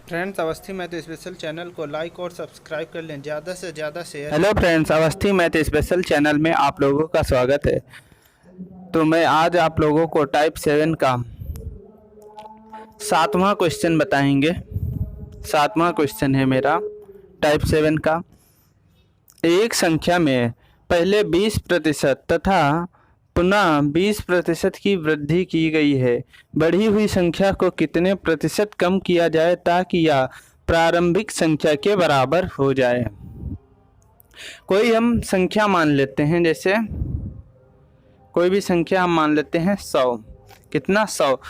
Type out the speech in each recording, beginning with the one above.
Friends, Awasthi math special channel को like और subscribe कर लें, ज़्यादा से ज़्यादा share. Hello friends, Awasthi math special channel में आप लोगों का स्वागत है। तो मैं आज आप लोगों को टाइप 7 का 7वां क्वेश्चन बताएंगे। 7वां क्वेश्चन है मेरा टाइप 7 का। एक संख्या में पहले 20% तथा पुनः 20% की वृद्धि की गई है। बढ़ी हुई संख्या को कितने प्रतिशत कम किया जाए ताकि यह प्रारंभिक संख्या के बराबर हो जाए। कोई हम संख्या मान लेते हैं, जैसे कोई भी संख्या हम मान लेते हैं 100। कितना? 100।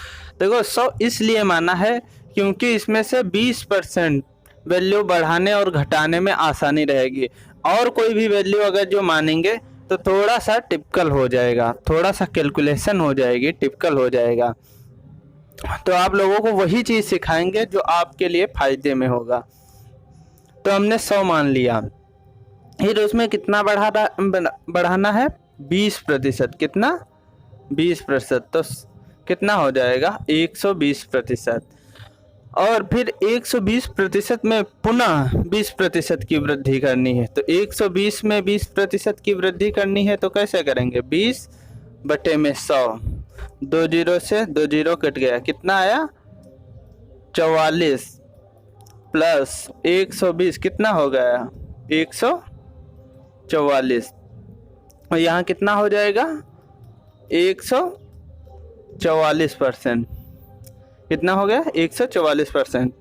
देखो, 100 इसलिए माना है क्योंकि इसमें से 20% वैल्यू बढ़ाने और घटाने में आसानी रहेगी। और कोई भी वैल्यू अगर जो मानेंगे तो थोड़ा सा टिपिकल हो जाएगा, थोड़ा सा कैलकुलेशन हो जाएगी, टिपिकल हो जाएगा। तो आप लोगों को वही चीज़ सिखाएंगे जो आपके लिए फायदे में होगा। तो हमने 100 मान लिया, फिर उसमें कितना बढ़ाना है? 20%। कितना? 20%। तो कितना हो जाएगा? 120%। और फिर 120% में पुनः 20% की वृद्धि करनी है। तो 120 में 20% की वृद्धि करनी है तो कैसे करेंगे? 20/100। 2 जीरो से 2 जीरो कट गया, कितना आया? 44 प्लस 120 कितना हो गया? 144। और यहाँ कितना हो जाएगा? 144%। कितना हो गया? 144%।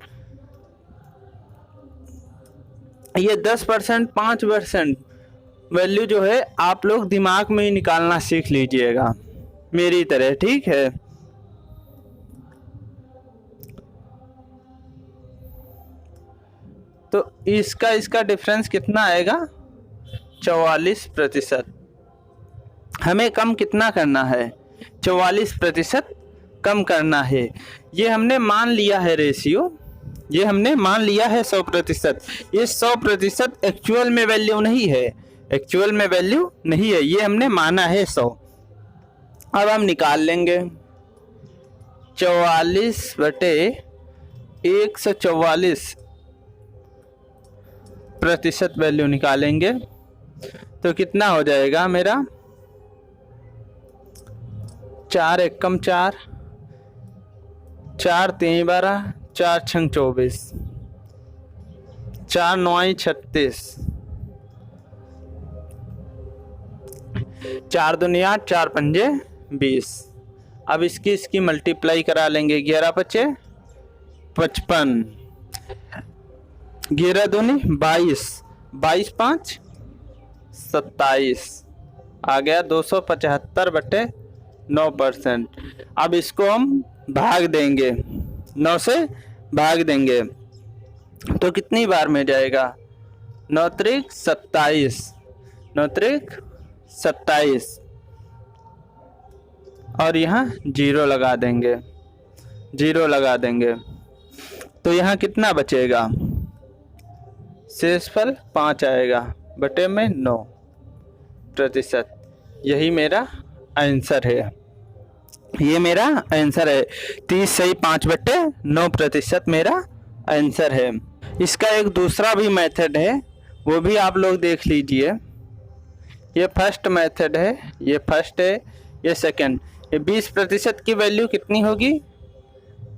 ये 10%, 5% वैल्यू जो है आप लोग दिमाग में ही निकालना सीख लीजिएगा मेरी तरह, ठीक है? तो इसका डिफरेंस कितना आएगा? 44%। हमें कम कितना करना है? 44% कम करना है। ये हमने मान लिया है रेशियो, ये हमने मान लिया है 100%। ये 100% एक्चुअल में वैल्यू नहीं है, एक्चुअल में वैल्यू नहीं है, ये हमने माना है 100। अब हम निकाल लेंगे 44/144% वैल्यू निकालेंगे तो कितना हो जाएगा मेरा? 4 एकम 4, 4 3 12, 4 6 24, 4 9 36, 4 दूनी 8, 4 पंजे 20। अब इसकी मल्टीप्लाई करा लेंगे। 11 पचे 55, 11 दूनी 22, 22 5 27, आ गया 275/9%। अब इसको हम भाग देंगे, 9 से भाग देंगे तो कितनी बार में जाएगा? 9 त्रिक 27, 9 त्रिक 27 और यहाँ 0 लगा देंगे, 0 लगा देंगे तो यहाँ कितना बचेगा? शेषफल 5 आएगा बटे में 9%। यही मेरा आंसर है, ये मेरा आंसर है। 30 सही 5/9% मेरा आंसर है। इसका एक दूसरा भी मेथड है, वो भी आप लोग देख लीजिए। ये फर्स्ट मेथड है, ये फर्स्ट है, ये सेकंड। ये 20% की वैल्यू कितनी होगी?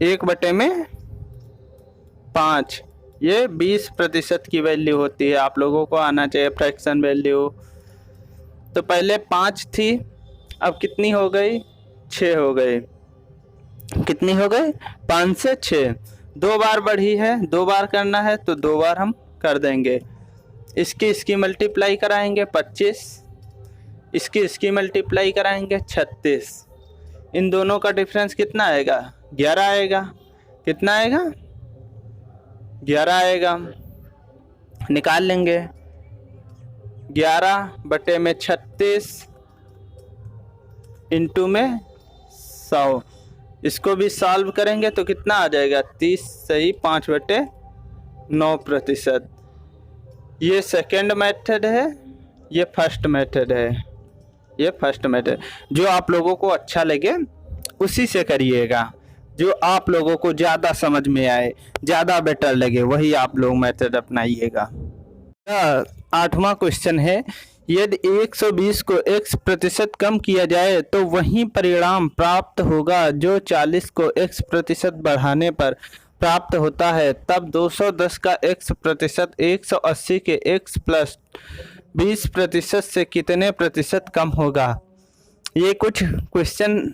1/5। ये 20% की वैल्यू होती है। आप लोगों को आना चाहिए फ्रैक्शन वैल्यू। तो पहले 5 थी, अब कितनी हो गई? 6 हो गई। कितनी हो गई? 5 से 6। 2 बार बढ़ी है, 2 बार करना है तो 2 बार हम कर देंगे। इसकी मल्टीप्लाई कराएंगे 25, इसकी मल्टीप्लाई कराएंगे 36। इन दोनों का डिफरेंस कितना आएगा? 11 आएगा। कितना आएगा? 11 आएगा। निकाल लेंगे 11/36 इंटू में 100। इसको भी सॉल्व करेंगे तो कितना आ जाएगा? 30 सही 5/9%। ये सेकंड मेथड है, ये फर्स्ट मेथड है, ये फर्स्ट मेथड। जो आप लोगों को अच्छा लगे उसी से करिएगा। जो आप लोगों को ज़्यादा समझ में आए, ज़्यादा बेटर लगे, वही आप लोग मेथड अपनाइएगा। 8वां क्वेश्चन है, यदि 120 को x% कम किया जाए तो वही परिणाम प्राप्त होगा जो 40 को x% बढ़ाने पर प्राप्त होता है, तब 210 का x% 180 के x प्लस 20% से कितने प्रतिशत कम होगा। ये कुछ क्वेश्चन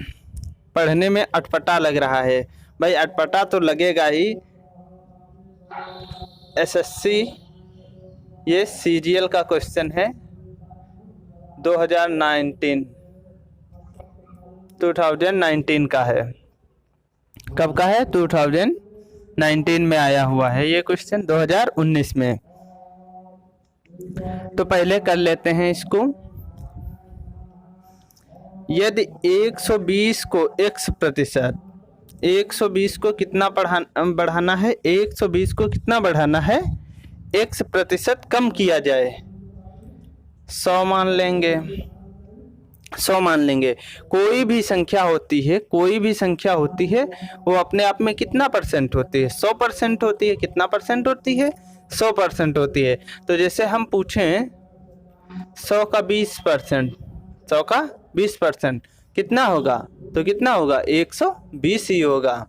पढ़ने में अटपटा लग रहा है। भाई अटपटा तो लगेगा ही, एसएससी ये सीजीएल का क्वेश्चन है 2019 का है। कब का है? 2019 में आया हुआ है ये क्वेश्चन, 2019 में। तो पहले कर लेते हैं इसको। यदि 120 को x%, 120 को कितना बढ़ाना है? 120 को कितना बढ़ाना है? x% कम किया जाए, 100 मान लेंगे। 100 मान लेंगे। कोई भी संख्या होती है, कोई भी संख्या होती है, वो अपने आप में कितना परसेंट होती है? 100% होती है। कितना परसेंट होती है? 100% होती है। तो जैसे हम पूछें 100 का 20%, 100 का 20% कितना होगा? तो कितना होगा? 120 ही होगा।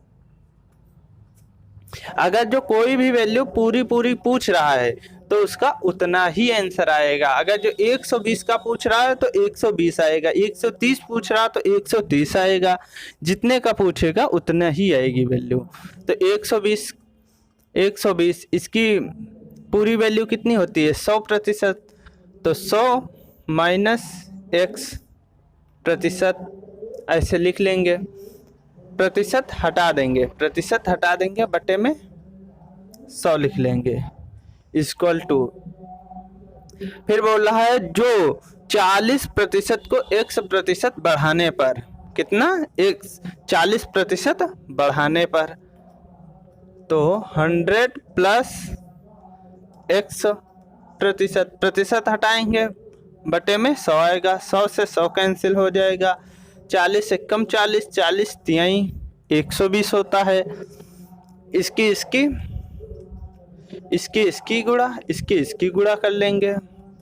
अगर जो कोई भी वैल्यू पूरी पूछ रहा है तो उसका उतना ही आंसर आएगा। अगर जो 120 का पूछ रहा है तो 120 आएगा, 130 पूछ रहा है तो 130 आएगा। जितने का पूछेगा उतना ही आएगी वैल्यू। तो 120 इसकी पूरी वैल्यू कितनी होती है? 100%। तो 100 माइनस x% ऐसे लिख लेंगे। प्रतिशत हटा देंगे, बटे में 100 लिख लेंगे, इक्वल टू। फिर बोल रहा है जो 40% को x% बढ़ाने पर, कितना? 40% बढ़ाने पर, तो 100 प्लस x%, प्रतिशत हटाएंगे, बटे में 100 आएगा। 100 से 100 कैंसिल हो जाएगा। 40 से कम 40, 40 तिहाई 120 होता है। इसकी गुणा कर लेंगे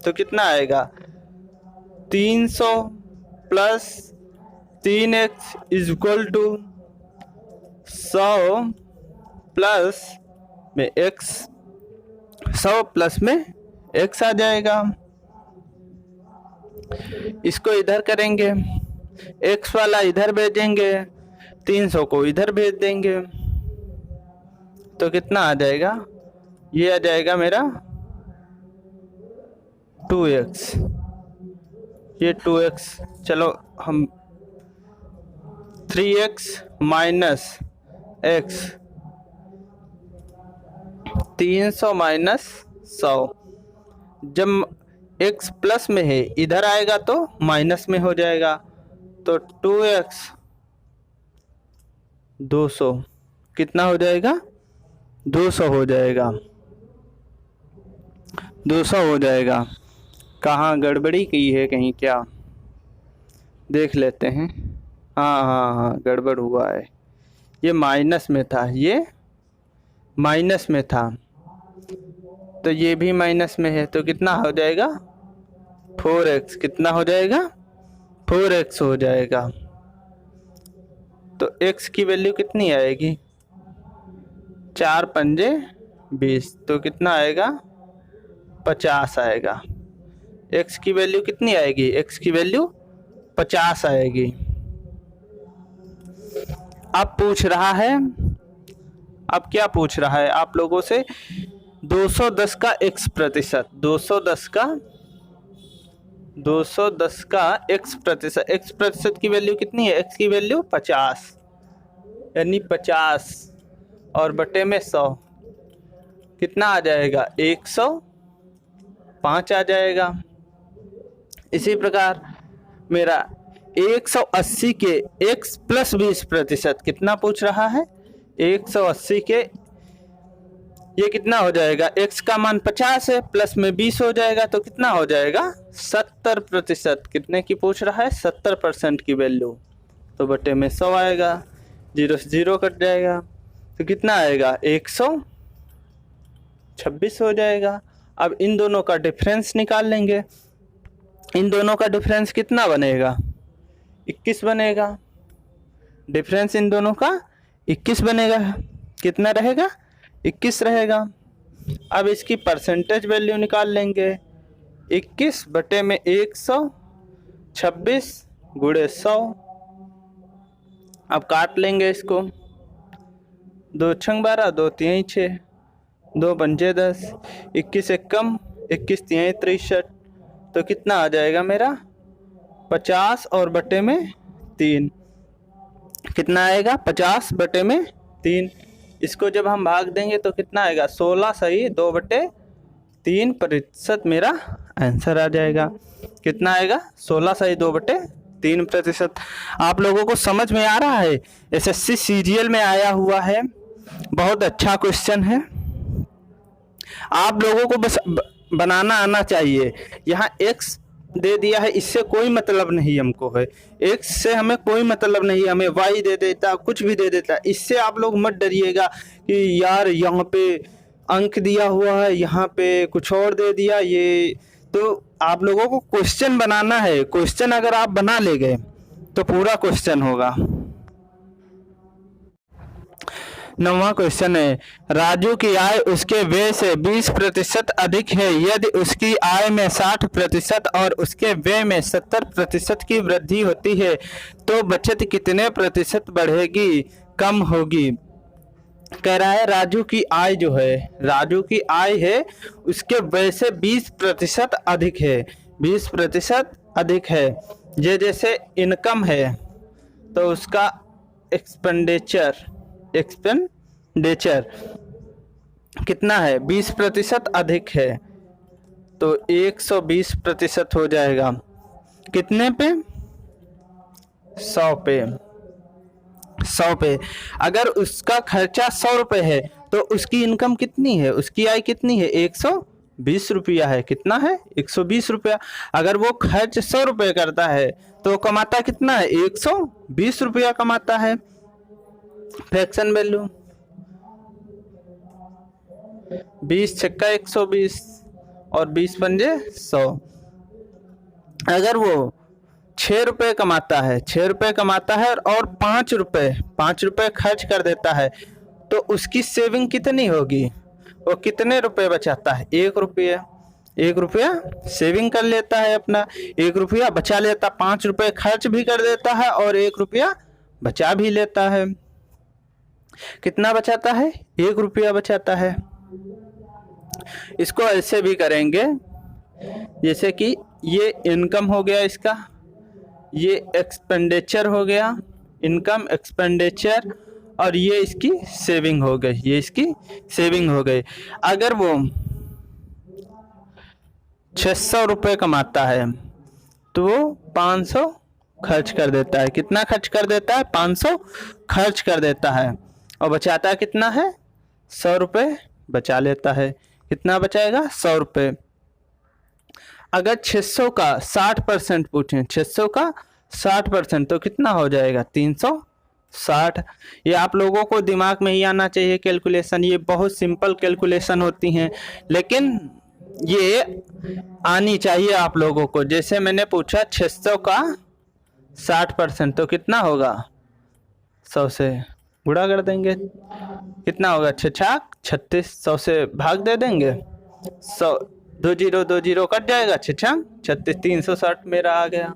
तो कितना आएगा? 300 plus 3x equal to 100 plus में x, 100 प्लस में x आ जाएगा। इसको इधर करेंगे, x वाला इधर भेजेंगे, 300 को इधर भेज देंगे, तो कितना आ जाएगा? ये आ जाएगा मेरा 2x। ये 2x, चलो हम 3x माइनस x, 300 माइनस 100। जब x प्लस में है, इधर आएगा तो माइनस में हो जाएगा। तो 2x 200 कितना हो जाएगा? 200 हो जाएगा। 200 हो जाएगा। कहाँ गड़बड़ी की है कहीं क्या? देख लेते हैं। हाँ, गड़बड़ हुआ है। ये माइनस में था, ये माइनस में था, तो ये भी माइनस में है, तो कितना हो जाएगा? 4x। कितना हो जाएगा? 4x हो जाएगा। तो x की वैल्यू कितनी आएगी? 4 पंजे 20, तो कितना आएगा? 50 आएगा। x की वैल्यू कितनी आएगी? x की वैल्यू 50 आएगी। अब पूछ रहा है, अब क्या पूछ रहा है आप लोगों से? 210 का x%, 210 का x% की वैल्यू कितनी है? x की वैल्यू 50, यानी 50 और बटे में 100 कितना आ जाएगा? 105 आ जाएगा। इसी प्रकार मेरा 180 के x प्लस 20% कितना पूछ रहा है? 180 के, ये कितना हो जाएगा? x का मान 50 है, प्लस में 20 हो जाएगा, तो कितना हो जाएगा? 70%। कितने की पूछ रहा है? 70% की वैल्यू, तो बटे में 100 आएगा। जीरो से जीरो कट जाएगा, तो कितना आएगा 126 हो जाएगा। अब इन दोनों का डिफरेंस निकाल लेंगे। इन दोनों का डिफरेंस कितना बनेगा 21 बनेगा। डिफरेंस इन दोनों का 21 बनेगा। कितना रहेगा 21 रहेगा। अब इसकी परसेंटेज वैल्यू निकाल लेंगे। 21 बटे में 126 गुणे 100। अब काट लेंगे इसको। 2 छंग 12, 2 तिहाई 6, 2 पंजे 10, 21 एक कम, 21 तिहाई 63। तो कितना आ जाएगा मेरा 50 और बटे में 3। कितना आएगा 50 बटे में 3। इसको जब हम भाग देंगे तो कितना आएगा 16 सही 2/3% मेरा आंसर आ जाएगा। कितना आएगा 16 सही 2/3%। आप लोगों को समझ में आ रहा है? एसएससी सीजीएल में आया हुआ है, बहुत अच्छा क्वेश्चन है। आप लोगों को बस बनाना आना चाहिए। यहाँ x दे दिया है, इससे कोई मतलब नहीं हमको है। x से हमें कोई मतलब नहीं, हमें y दे देता, कुछ भी दे देता। इससे आप लोग मत डरिएगा कि यार यहाँ पे अंक दिया हुआ है, यहाँ पे कुछ और दे दिया। ये तो आप लोगों को क्वेश्चन बनाना है। क्वेश्चन अगर आप बना ले गए तो पूरा क्वेश्चन होगा। 9वां क्वेश्चन है, राजू की आय उसके व्यय से 20% अधिक है। यदि उसकी आय में 60% और उसके व्यय में 70% की वृद्धि होती है तो बचत कितने प्रतिशत बढ़ेगी, कम होगी? कह रहा है राजू की आय जो है, राजू की आय है उसके व्यय से 20% अधिक है। 20% अधिक है। ये जैसे इनकम है तो उसका एक्सपेंडिचर कितना है 20% अधिक है, तो 120% हो जाएगा। कितने पे 100 पे। 100 पे। अगर उसका खर्चा 100 रुपये है तो उसकी इनकम कितनी है, उसकी आय कितनी है 120 रुपया है। कितना है 120 रुपया। अगर वो खर्च 100 रुपये करता है तो कमाता कितना है 120 रुपया कमाता है। फ्रैक्शन वैल्यू 20 छक्का 120 और 20 पंजे 100। अगर वो 6 रुपये कमाता है, 6 रुपये कमाता है और 5 रुपये खर्च कर देता है तो उसकी सेविंग कितनी होगी? वो कितने रुपए बचाता है 1 रुपया। 1 रुपया सेविंग कर लेता है अपना, 1 रुपया बचा लेता, 5 रुपये खर्च भी कर देता है और 1 रुपया बचा भी लेता है। कितना बचाता है 1 रुपया बचाता है। इसको ऐसे भी करेंगे जैसे कि ये इनकम हो गया इसका, ये एक्सपेंडिचर हो गया, इनकम एक्सपेंडिचर, और ये इसकी सेविंग हो गई, ये इसकी सेविंग हो गई। अगर वो 600 रुपये कमाता है तो वो 500 खर्च कर देता है। कितना खर्च कर देता है 500 खर्च कर देता है और बचाता कितना है 100 रुपये बचा लेता है। कितना बचाएगा 100 रुपये। अगर 600 का 60% पूछें, 600 का 60% तो कितना हो जाएगा 360। ये आप लोगों को दिमाग में ही आना चाहिए कैलकुलेशन। ये बहुत सिंपल कैलकुलेशन होती हैं लेकिन ये आनी चाहिए आप लोगों को। जैसे मैंने पूछा 600 का 60% तो कितना होगा 100 से गुणा कर देंगे। कितना होगा 6 36, 100 से भाग दे देंगे। 100 2 0 कट जाएगा, 6 36, 360 मेरा आ गया।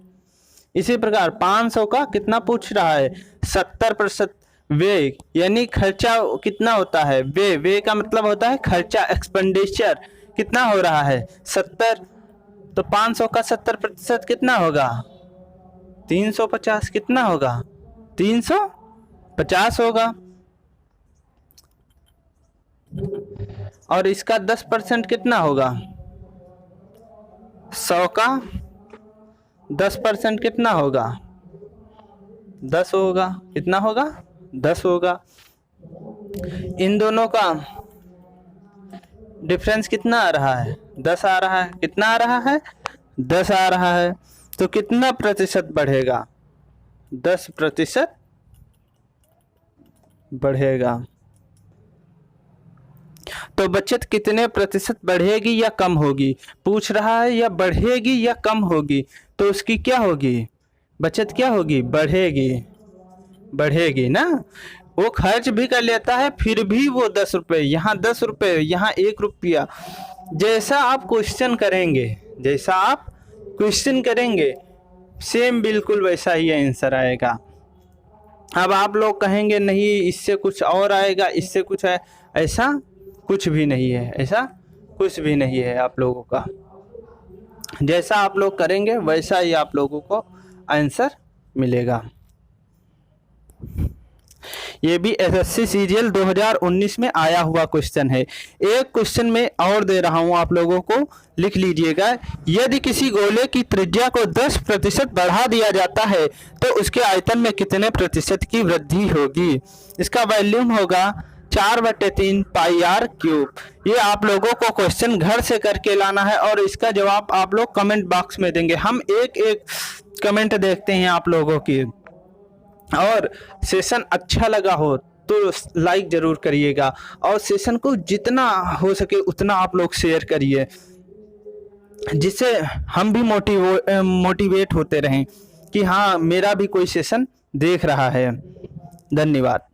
इसी प्रकार 500 का कितना पूछ रहा है 70% व्यय, यानी खर्चा कितना होता है व्यय का मतलब होता है खर्चा, एक्सपेंडिचर कितना हो रहा है 70। तो 500 का 70% कितना होगा 350। कितना होगा 350 होगा। और इसका 10% कितना होगा 100 का 10% कितना होगा 10 होगा। कितना होगा 10 होगा। इन दोनों का डिफरेंस कितना आ रहा है 10 आ रहा है। कितना आ रहा है 10 आ रहा है। तो कितना प्रतिशत बढ़ेगा 10% बढ़ेगा। तो बचत कितने प्रतिशत बढ़ेगी या कम होगी पूछ रहा है, या बढ़ेगी या कम होगी। तो उसकी क्या होगी, बचत क्या होगी, बढ़ेगी। बढ़ेगी ना। वो खर्च भी कर लेता है फिर भी वो 10 रुपये, यहाँ 10 रुपये, यहाँ 1 रुपया। जैसा आप क्वेश्चन करेंगे, जैसा आप क्वेश्चन करेंगे सेम बिल्कुल वैसा ही आंसर आएगा। अब आप लोग कहेंगे नहीं इससे कुछ और आएगा, इससे कुछ है, ऐसा कुछ भी नहीं है, ऐसा कुछ भी नहीं है। आप लोगों का जैसा आप लोग करेंगे वैसा ही आप लोगों को आंसर मिलेगा। ये भी एसएससी सीरियल 2019 में आया हुआ क्वेश्चन है। एक क्वेश्चन में और दे रहा हूं, आप लोगों को लिख लीजिएगा। यदि किसी गोले की त्रिज्या को 10% बढ़ा दिया जाता है तो उसके आयतन में कितने प्रतिशत की वृद्धि होगी। इसका वॉल्यूम होगा 4/3 पाई आर क्यूब। ये आप लोगों को क्वेश्चन घर से करके लाना है और इसका जवाब आप लोग कमेंट बॉक्स में देंगे। हम एक एक कमेंट देखते हैं आप लोगों की। और सेशन अच्छा लगा हो तो लाइक जरूर करिएगा और सेशन को जितना हो सके उतना आप लोग शेयर करिए, जिससे हम भी मोटिवेट होते रहें कि हाँ मेरा भी कोई सेशन देख रहा है। धन्यवाद।